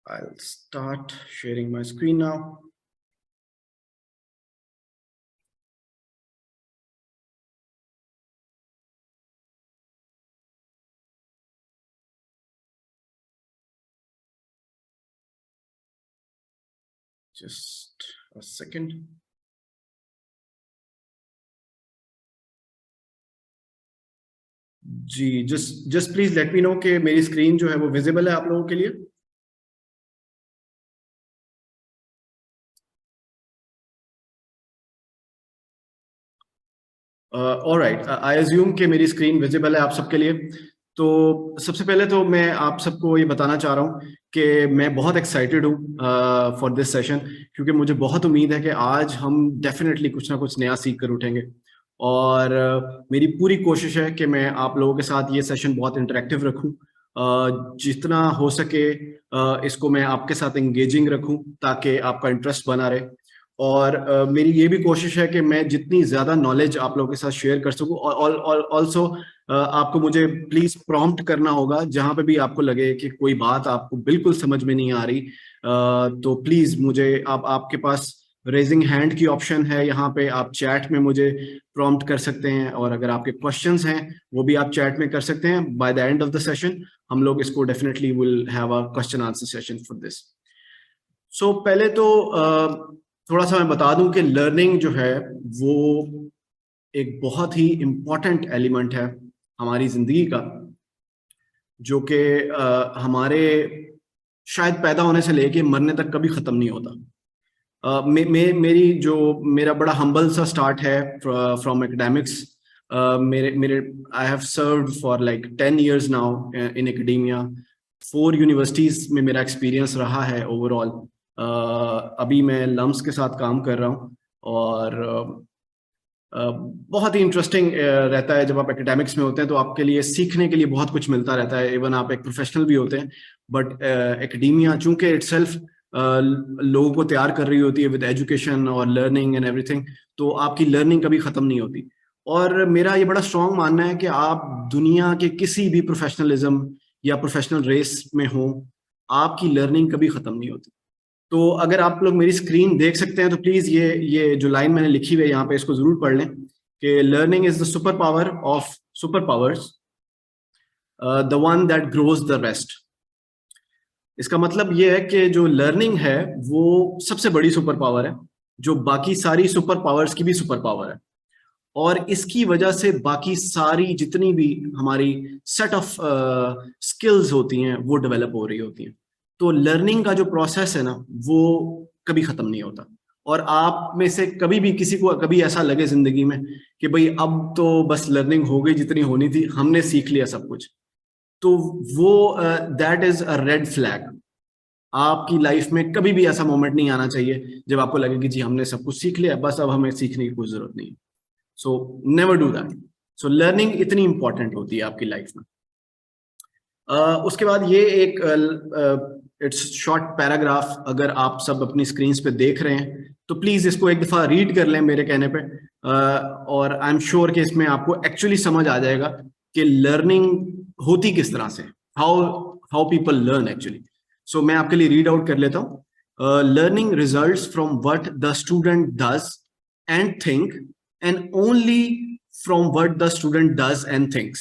I'll start sharing my screen now. Just a second. जी, just please let me know कि मेरी screen जो है वो विजिबल है आप लोगों के लिए। ऑलराइट, आई अज्यूम कि मेरी स्क्रीन विजिबल है आप सबके लिए। तो सबसे पहले तो मैं आप सबको ये बताना चाह रहा हूँ कि मैं बहुत एक्साइटेड हूँ फॉर दिस सेशन, क्योंकि मुझे बहुत उम्मीद है कि आज हम डेफिनेटली कुछ ना कुछ नया सीख कर उठेंगे। और मेरी पूरी कोशिश है कि मैं आप लोगों के साथ ये सेशन बहुत इंटरेक्टिव रखूँ, जितना हो सके इसको मैं आपके साथ एंगेजिंग रखूँ ताकि आपका इंटरेस्ट बना रहे। और मेरी ये भी कोशिश है कि मैं जितनी ज्यादा नॉलेज आप लोगों के साथ शेयर कर सकूं। और ऑल्सो आपको मुझे प्लीज प्रॉम्प्ट करना होगा जहां पे भी आपको लगे कि कोई बात आपको बिल्कुल समझ में नहीं आ रही, तो प्लीज मुझे आपके पास रेजिंग हैंड की ऑप्शन है, यहाँ पे आप चैट में मुझे प्रॉम्प्ट कर सकते हैं। और अगर आपके क्वेश्चंस हैं वो भी आप चैट में कर सकते हैं। By the end of the session हम लोग इसको definitely will have a question answer session for this. So पहले तो थोड़ा सा मैं बता दूं कि लर्निंग जो है वो एक बहुत ही इम्पॉर्टेंट एलिमेंट है हमारी जिंदगी का, जो कि हमारे शायद पैदा होने से लेके मरने तक कभी खत्म नहीं होता। मेरा बड़ा हम्बल सा स्टार्ट है फ्रॉम एकेडमिक्स। मेरे मेरे I have served for like 10 years now in academia. 4 universities में मेरा एक्सपीरियंस रहा है ओवरऑल। अभी मैं लम्स के साथ काम कर रहा हूँ। और बहुत ही इंटरेस्टिंग रहता है जब आप एकेडमिक्स में होते हैं, तो आपके लिए सीखने के लिए बहुत कुछ मिलता रहता है। इवन आप एक प्रोफेशनल भी होते हैं, बट एकेडेमिया चूंकि इटसेल्फ लोगों को तैयार कर रही होती है विद एजुकेशन और लर्निंग एंड एवरीथिंग, तो आपकी लर्निंग कभी खत्म नहीं होती। और मेरा ये बड़ा स्ट्रांग मानना है कि आप दुनिया के किसी भी प्रोफेशनलिज्म या प्रोफेशनल रेस में हो, आपकी लर्निंग कभी खत्म नहीं होती। तो अगर आप लोग मेरी स्क्रीन देख सकते हैं तो प्लीज ये जो लाइन मैंने लिखी हुई है यहाँ पे इसको जरूर पढ़ लें कि learning is the super power of super powers, the one that grows the rest. इसका मतलब ये है कि जो लर्निंग है वो सबसे बड़ी सुपर पावर है, जो बाकी सारी सुपर पावर्स की भी सुपर पावर है। और इसकी वजह से बाकी सारी जितनी भी हमारी सेट ऑफ स्किल्स होती हैं वो डेवलप हो रही होती हैं। तो लर्निंग का जो प्रोसेस है ना वो कभी खत्म नहीं होता। और आप में से कभी भी किसी को कभी ऐसा लगे जिंदगी में कि भाई अब तो बस लर्निंग हो गई जितनी होनी थी, हमने सीख लिया सब कुछ, तो वो that is a red flag. आपकी लाइफ में कभी भी ऐसा मोमेंट नहीं आना चाहिए जब आपको लगे कि जी हमने सब कुछ सीख लिया, बस अब हमें सीखने की कोई जरूरत नहीं है। So never do that. So learning इतनी इंपॉर्टेंट होती है आपकी लाइफ में। उसके बाद ये एक इट्स शॉर्ट पैराग्राफ, अगर आप सब अपनी स्क्रीन पे देख रहे हैं तो प्लीज इसको एक दफा रीड कर लें मेरे कहने पे। और आई एम श्योर कि इसमें आपको एक्चुअली समझ आ जाएगा कि लर्निंग होती किस तरह से, how how people learn actually. So मैं आपके लिए रीड आउट कर लेता हूँ। Learning results from what the student does and think, and only from what the student does and thinks.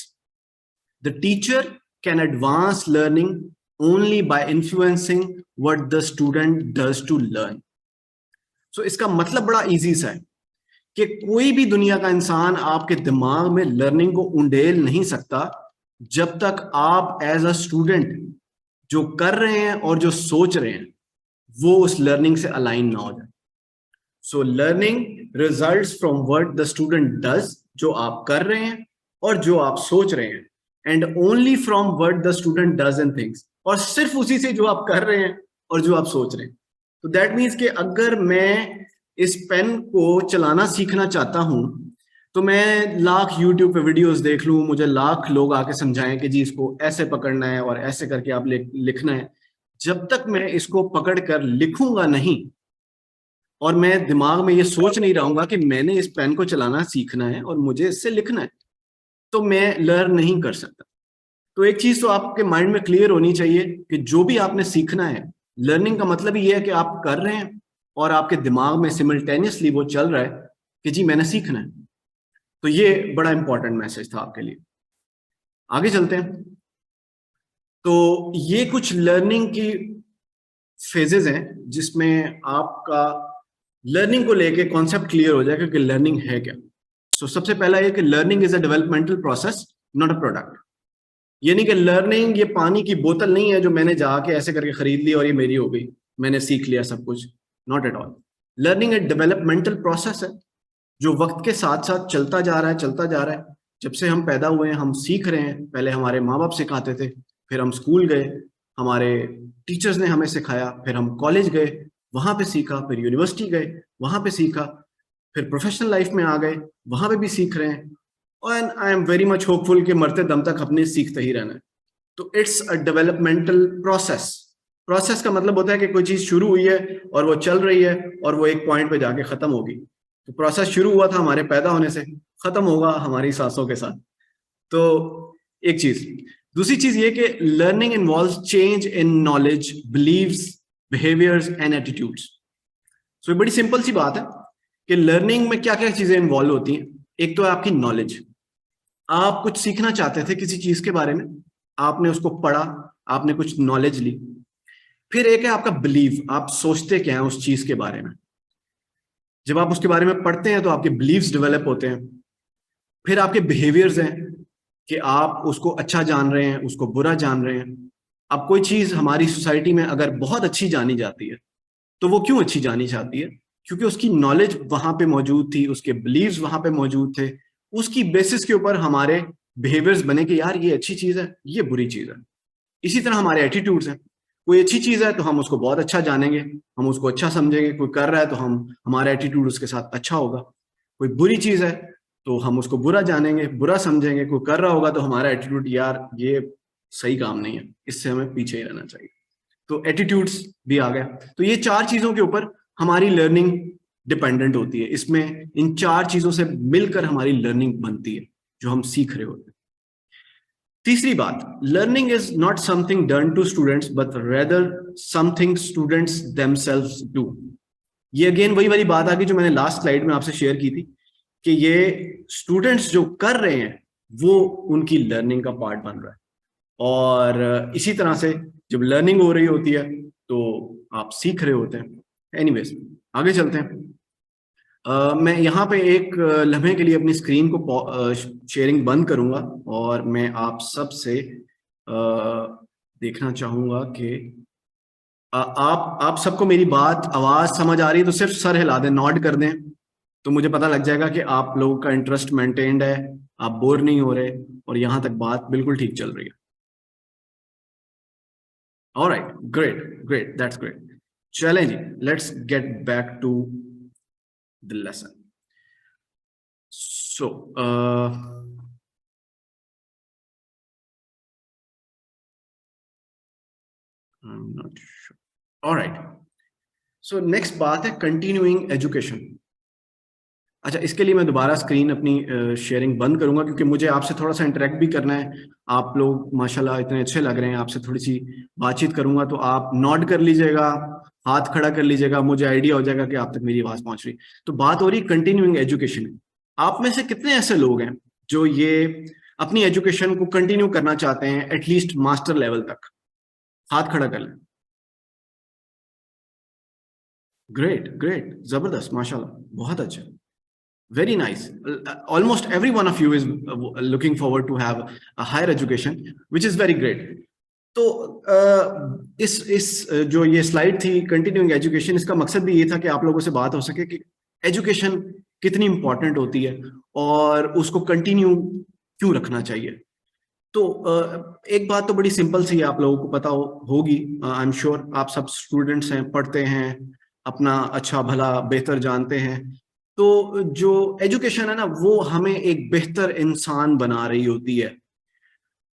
The teacher can advance learning only by influencing what the student does to learn. So इसका मतलब बड़ा easy सा है कि कोई भी दुनिया का इंसान आपके दिमाग में लर्निंग को उंडेल नहीं सकता जब तक आप एज अ स्टूडेंट जो कर रहे हैं और जो सोच रहे हैं वो उस लर्निंग से अलाइन ना हो जाए। So learning results from what the student does, जो आप कर रहे हैं और जो आप सोच रहे हैं, and only from what the student does and thinks, और सिर्फ उसी से जो आप कर रहे हैं और जो आप सोच रहे हैं। तो दैट मीन्स कि अगर मैं इस पेन को चलाना सीखना चाहता हूं तो मैं लाख यूट्यूब पे वीडियोस देख लूं, मुझे लाख लोग आके समझाएं कि जी इसको ऐसे पकड़ना है और ऐसे करके आप लिखना है, जब तक मैं इसको पकड़ कर लिखूंगा नहीं और मैं दिमाग में ये सोच नहीं रहूंगा कि मैंने इस पेन को चलाना सीखना है और मुझे इससे लिखना है, तो मैं लर्न नहीं कर सकता। तो एक चीज तो आपके माइंड में क्लियर होनी चाहिए कि जो भी आपने सीखना है लर्निंग का मतलब ये है कि आप कर रहे हैं और आपके दिमाग में सिमल्टेनियसली वो चल रहा है कि जी मैंने सीखना है। तो ये बड़ा इंपॉर्टेंट मैसेज था आपके लिए। आगे चलते हैं। तो ये कुछ लर्निंग की फेजेस हैं जिसमें आपका लर्निंग को लेके कॉन्सेप्ट क्लियर हो जाएगा कि लर्निंग है क्या। सो सबसे पहला ये कि learning is a developmental process, not a product. यानी कि लर्निंग ये पानी की बोतल नहीं है जो मैंने जाके ऐसे करके खरीद ली और ये मेरी हो गई, मैंने सीख लिया सब कुछ। Not at all. लर्निंग एक डेवलपमेंटल प्रोसेस है जो वक्त के साथ साथ चलता जा रहा है, चलता जा रहा है। जब से हम पैदा हुए हैं हम सीख रहे हैं। पहले हमारे माँ बाप सिखाते थे, फिर हम स्कूल गए, हमारे टीचर्स ने हमें सिखाया, फिर हम कॉलेज गए, वहां पे सीखा, फिर यूनिवर्सिटी गए, वहां पे सीखा, फिर प्रोफेशनल लाइफ में आ गए, वहां पे भी सीख रहे हैं। And I am very much hopeful कि मरते दम तक अपने सीखते ही रहना है। तो it's a developmental process. Process का मतलब होता है कि कोई चीज शुरू हुई है और वो चल रही है और वो एक पॉइंट पे जाके खत्म होगी। तो प्रोसेस शुरू हुआ था हमारे पैदा होने से, खत्म होगा हमारी सांसों के साथ। तो एक चीज। दूसरी चीज ये कि learning involves change in knowledge, beliefs, behaviours and attitudes. So ये बड़ी सिंपल सी बात है कि लर्निंग में क्या क्या चीजें इन्वॉल्व होती हैं। एक तो है आपकी नॉलेज। आप कुछ सीखना चाहते थे किसी चीज के बारे में, आपने उसको पढ़ा, आपने कुछ नॉलेज ली। फिर एक है आपका बिलीव, आप सोचते क्या है उस चीज के बारे में। जब आप उसके बारे में पढ़ते हैं तो आपके बिलीव्स डेवलप होते हैं। फिर आपके बिहेवियर्स हैं कि आप उसको अच्छा जान रहे हैं, उसको बुरा जान रहे हैं। अब कोई चीज हमारी सोसाइटी में अगर बहुत अच्छी जानी जाती है तो वो क्यों अच्छी जानी जाती है? क्योंकि उसकी नॉलेज वहां पे मौजूद थी, उसके बिलीव्स वहां पे मौजूद थे। उसकी बेसिस के ऊपर हमारे बिहेवियर्स बने कि यार ये अच्छी चीज है, ये बुरी चीज है। इसी तरह हमारे एटीट्यूड्स हैं। कोई अच्छी चीज है तो हम उसको बहुत अच्छा जानेंगे, हम उसको अच्छा समझेंगे। कोई कर रहा है तो हम हमारा एटीट्यूड उसके साथ अच्छा होगा। कोई बुरी चीज है तो हम उसको बुरा जानेंगे, बुरा समझेंगे। कोई कर रहा होगा तो हमारा एटीट्यूड यार ये सही काम नहीं है, इससे हमें पीछे ही रहना चाहिए। तो एटीट्यूड्स भी आ गया। तो ये चार चीजों के ऊपर हमारी लर्निंग डिपेंडेंट होती है। इसमें इन चार चीजों से मिलकर हमारी लर्निंग बनती है, जो हम सीख रहे होते हैं। तीसरी बात, learning is not something done to students but rather something students themselves do. ये अगेन वही वाली बात आ गई जो मैंने लास्ट स्लाइड में आपसे शेयर की थी कि ये स्टूडेंट्स जो कर रहे हैं वो उनकी लर्निंग का पार्ट बन रहा है। और इसी तरह से जब लर्निंग हो रही होती है तो आप सीख रहे होते हैं। एनीवेज, आगे चलते हैं। मैं यहाँ पे एक लम्हे के लिए अपनी स्क्रीन को शेयरिंग बंद करूंगा और मैं आप सब से देखना चाहूंगा कि आप सबको मेरी बात आवाज समझ आ रही है तो सिर्फ सर हिला दें, नॉड कर दें, तो मुझे पता लग जाएगा कि आप लोगों का इंटरेस्ट मेंटेन्ड है, आप बोर नहीं हो रहे और यहां तक बात बिल्कुल ठीक चल रही है। Alright, great great, that's great. चलें जी, let's get back to the lesson. So I'm not sure. All right. So next बात है कंटिन्यूइंग एजुकेशन। अच्छा, इसके लिए मैं दोबारा स्क्रीन अपनी शेयरिंग बंद करूंगा क्योंकि मुझे आपसे थोड़ा सा इंटरेक्ट भी करना है। आप लोग माशाल्लाह इतने अच्छे लग रहे हैं, आपसे थोड़ी सी बातचीत करूंगा तो आप नॉड कर लीजिएगा, हाथ खड़ा कर लीजिएगा, मुझे आइडिया हो जाएगा कि आप तक मेरी आवाज पहुंच रही। तो बात हो रही कंटिन्यूइंग एजुकेशन। आप में से कितने ऐसे लोग हैं जो ये अपनी एजुकेशन को कंटिन्यू करना चाहते हैं एटलीस्ट मास्टर लेवल तक? हाथ खड़ा कर लें। ग्रेट ग्रेट, जबरदस्त, माशाल्लाह, बहुत अच्छा, very nice. Almost every one of you is looking forward to have a higher education, which is very great. तो इस जो ये स्लाइड थी कंटिन्यूइंग एजुकेशन, इसका मकसद भी ये था कि आप लोगों से बात हो सके कि एजुकेशन कितनी इंपॉर्टेंट होती है और उसको कंटिन्यू क्यों रखना चाहिए। तो एक बात तो बड़ी सिंपल सी आप लोगों को पता होगी, आई एम श्योर आप सब स्टूडेंट्स हैं, पढ़ते हैं, अपना अच्छा भला बेहतर जानते हैं। तो जो एजुकेशन है ना वो हमें एक बेहतर इंसान बना रही होती है।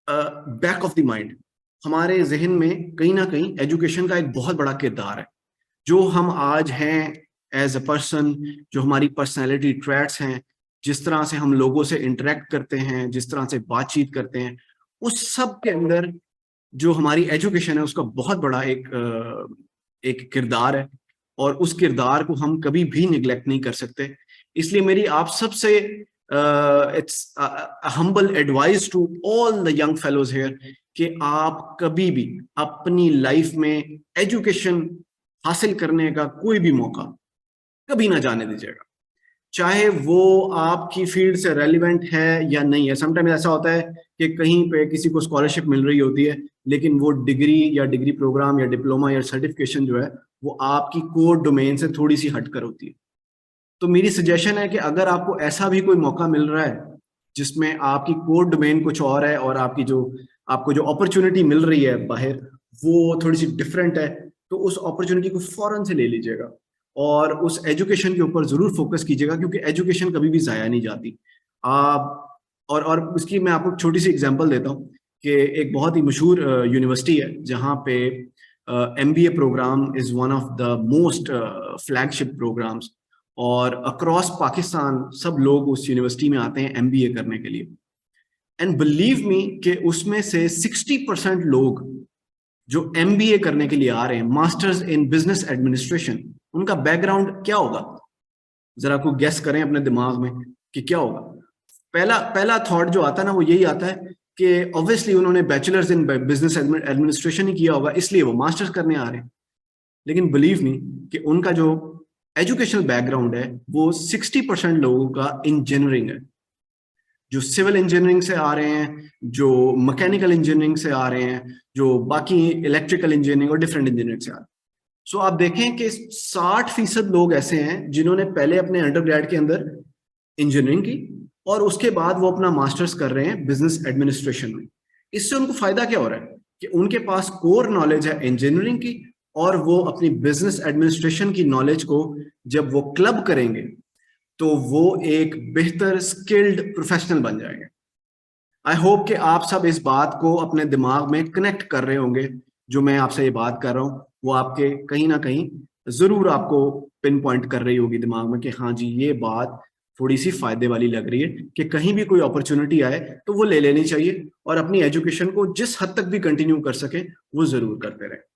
बैक ऑफ द माइंड हमारे जहन में कहीं ना कहीं एजुकेशन का एक बहुत बड़ा किरदार है। जो हम आज हैं एज अ पर्सन, जो हमारी पर्सनैलिटी ट्रैट्स हैं, जिस तरह से हम लोगों से इंटरेक्ट करते हैं, जिस तरह से बातचीत करते हैं, उस सब के अंदर जो हमारी एजुकेशन है उसका बहुत बड़ा एक एक किरदार है, और उस किरदार को हम कभी भी निगलेक्ट नहीं कर सकते। इसलिए मेरी आप सबसे it's humble advice to all the young fellows here कि आप कभी भी अपनी लाइफ में एजुकेशन हासिल करने का कोई भी मौका कभी ना जाने दीजिएगा, चाहे वो आपकी फील्ड से रेलिवेंट है या नहीं है। समटाइम्स ऐसा होता है कि कहीं पे किसी को स्कॉलरशिप मिल रही होती है, लेकिन वो डिग्री या डिग्री प्रोग्राम या डिप्लोमा या सर्टिफिकेशन जो है वो आपकी कोर डोमेन से थोड़ी सी हटकर होती है। तो मेरी सजेशन है कि अगर आपको ऐसा भी कोई मौका मिल रहा है जिसमें आपकी कोर डोमेन कुछ और है और आपको जो अपॉर्चुनिटी मिल रही है बाहर वो थोड़ी सी डिफरेंट है, तो उस अपॉर्चुनिटी को फौरन से ले लीजिएगा और उस एजुकेशन के ऊपर जरूर फोकस कीजिएगा, क्योंकि एजुकेशन कभी भी जाया नहीं जाती। आप और इसकी मैं आपको छोटी सी एग्जांपल देता हूँ कि एक बहुत ही मशहूर यूनिवर्सिटी है जहाँ पे MBA program is one of the most flagship programs, और अक्रॉस पाकिस्तान सब लोग उस यूनिवर्सिटी में आते हैं MBA करने के लिए। एंड बिलीव मी कि उसमें से 60% लोग जो MBA करने के लिए आ रहे हैं, मास्टर्स इन बिजनेस एडमिनिस्ट्रेशन, उनका बैकग्राउंड क्या होगा? जरा को गेस करें अपने दिमाग में कि क्या होगा। पहला थॉट जो आता है ना वो यही आता है कि ऑब्वियसली उन्होंने बैचलर्स इन बिजनेस एडमिनिस्ट्रेशन ही किया होगा, इसलिए वो मास्टर्स करने आ रहे हैं। लेकिन बिलीव मी कि उनका जो एजुकेशनल बैकग्राउंड है वो 60% लोगों का इंजीनियरिंग है, जो सिविल इंजीनियरिंग से आ रहे हैं, जो मैकेनिकल इंजीनियरिंग से आ रहे हैं, जो बाकी इलेक्ट्रिकल इंजीनियरिंग और डिफरेंट इंजीनियरिंग से आ रहे हैं। सो आप देखें कि 60% लोग ऐसे हैं जिन्होंने पहले अपने अंडरग्रेड के अंदर इंजीनियरिंग की और उसके बाद वो अपना मास्टर्स कर रहे हैं बिजनेस एडमिनिस्ट्रेशन में। इससे उनको फायदा क्या हो रहा है कि उनके पास कोर नॉलेज है इंजीनियरिंग की, और वो अपनी बिजनेस एडमिनिस्ट्रेशन की नॉलेज को जब वो क्लब करेंगे तो वो एक बेहतर स्किल्ड प्रोफेशनल बन जाएंगे। आई होप कि आप सब इस बात को अपने दिमाग में कनेक्ट कर रहे होंगे। जो मैं आपसे ये बात कर रहा हूँ वो आपके कहीं ना कहीं जरूर आपको पिन पॉइंट कर रही होगी दिमाग में कि हाँ जी ये बात थोड़ी सी फायदे वाली लग रही है, कि कहीं भी कोई अपॉर्चुनिटी आए तो वो ले लेनी चाहिए और अपनी एजुकेशन को जिस हद तक भी कंटिन्यू कर सके वो जरूर करते रहे।